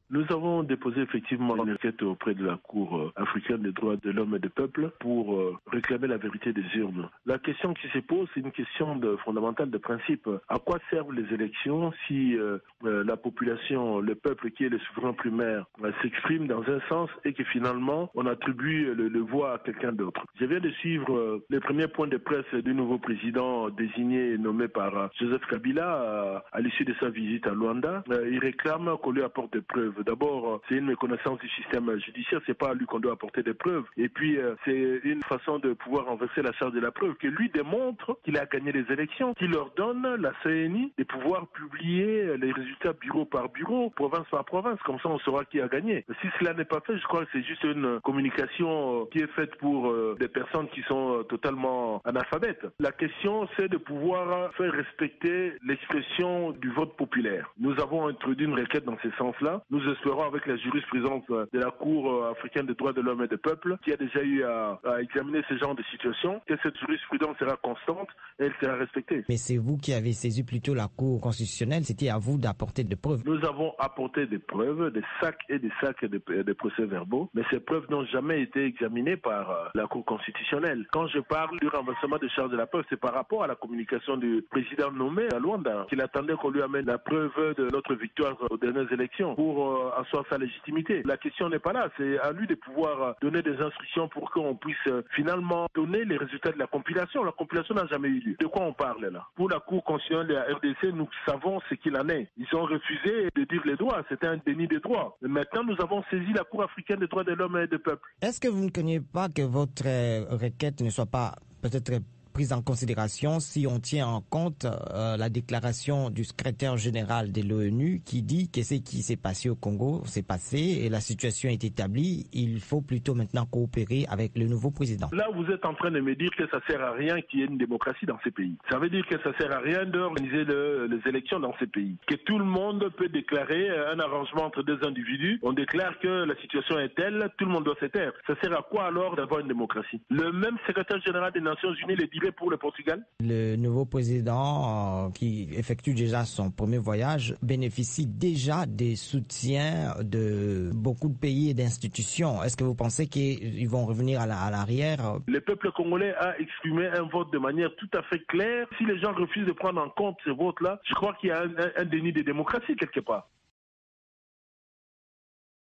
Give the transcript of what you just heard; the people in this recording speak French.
Nous avons déposé effectivement une requête auprès de la Cour africaine des droits de l'homme et des peuples pour réclamer la vérité des urnes. La question qui se pose, c'est une question fondamentale de principe. À quoi servent les élections si la population, le peuple qui est le souverain primaire, s'exprime dans un sens et que finalement on attribue le voix à quelqu'un d'autre? Je viens de suivre les premiers points de presse du nouveau président désigné et nommé par Joseph Kabila à l'issue de sa visite à Luanda. Il réclame qu'on lui apporte des preuves. D'abord, c'est une méconnaissance du système judiciaire, c'est pas à lui qu'on doit apporter des preuves. Et puis, c'est une façon de pouvoir renverser la charge de la preuve, que lui démontre qu'il a gagné les élections, qu'il leur donne, la CENI, de pouvoir publier les résultats bureau par bureau, province par province, comme ça on saura qui a gagné. Si cela n'est pas fait, je crois que c'est juste une communication qui est faite pour des personnes qui sont totalement analphabètes. La question, c'est de pouvoir faire respecter l'expression du vote populaire. Nous avons introduit une requête dans ce sens-là. Nous espérons, avec la jurisprudence de la Cour africaine des droits de l'homme et des peuples, qui a déjà eu à examiner ce genre de situation, que cette jurisprudence sera constante et elle sera respectée. Mais c'est vous qui avez saisi plutôt la Cour constitutionnelle, c'était à vous d'apporter des preuves. Nous avons apporté des preuves, des sacs et des sacs de procès-verbaux, mais ces preuves n'ont jamais été examinées par la Cour constitutionnelle. Quand je parle du renversement de charge de la preuve, c'est par rapport à la communication du président nommé à Luanda, qu'il attendait qu'on lui amène la preuve de notre victoire aux dernières élections pour asseoir sa légitimité. La question n'est pas là, c'est à lui de pouvoir donner des instructions pour qu'on puisse finalement donner les résultats de la compilation. La compilation n'a jamais eu lieu. De quoi on parle là? Pour la Cour constitutionnelle de la RDC, nous savons ce qu'il en est. Ils ont refusé de dire les droits, c'était un déni des droits. Mais maintenant, nous avons saisi la Cour africaine des droits de l'homme et des peuples. Est-ce que vous ne craignez pas que votre requête ne soit pas peut-être prise en considération si on tient en compte la déclaration du secrétaire général de l'ONU qui dit que ce qui s'est passé au Congo s'est passé et la situation est établie, il faut plutôt maintenant coopérer avec le nouveau président. Là, vous êtes en train de me dire que ça sert à rien qu'il y ait une démocratie dans ces pays. Ça veut dire que ça sert à rien d'organiser les élections dans ces pays. Que tout le monde peut déclarer un arrangement entre deux individus. On déclare que la situation est telle, tout le monde doit se taire. Ça sert à quoi alors d'avoir une démocratie? Le même secrétaire général des Nations Unies le dirait pour le Portugal? Le nouveau président qui effectue déjà son premier voyage bénéficie déjà des soutiens de beaucoup de pays et d'institutions. Est-ce que vous pensez qu'ils vont revenir à l'arrière? Le peuple congolais a exprimé un vote de manière tout à fait claire. Si les gens refusent de prendre en compte ce vote-là, je crois qu'il y a un déni de démocratie quelque part.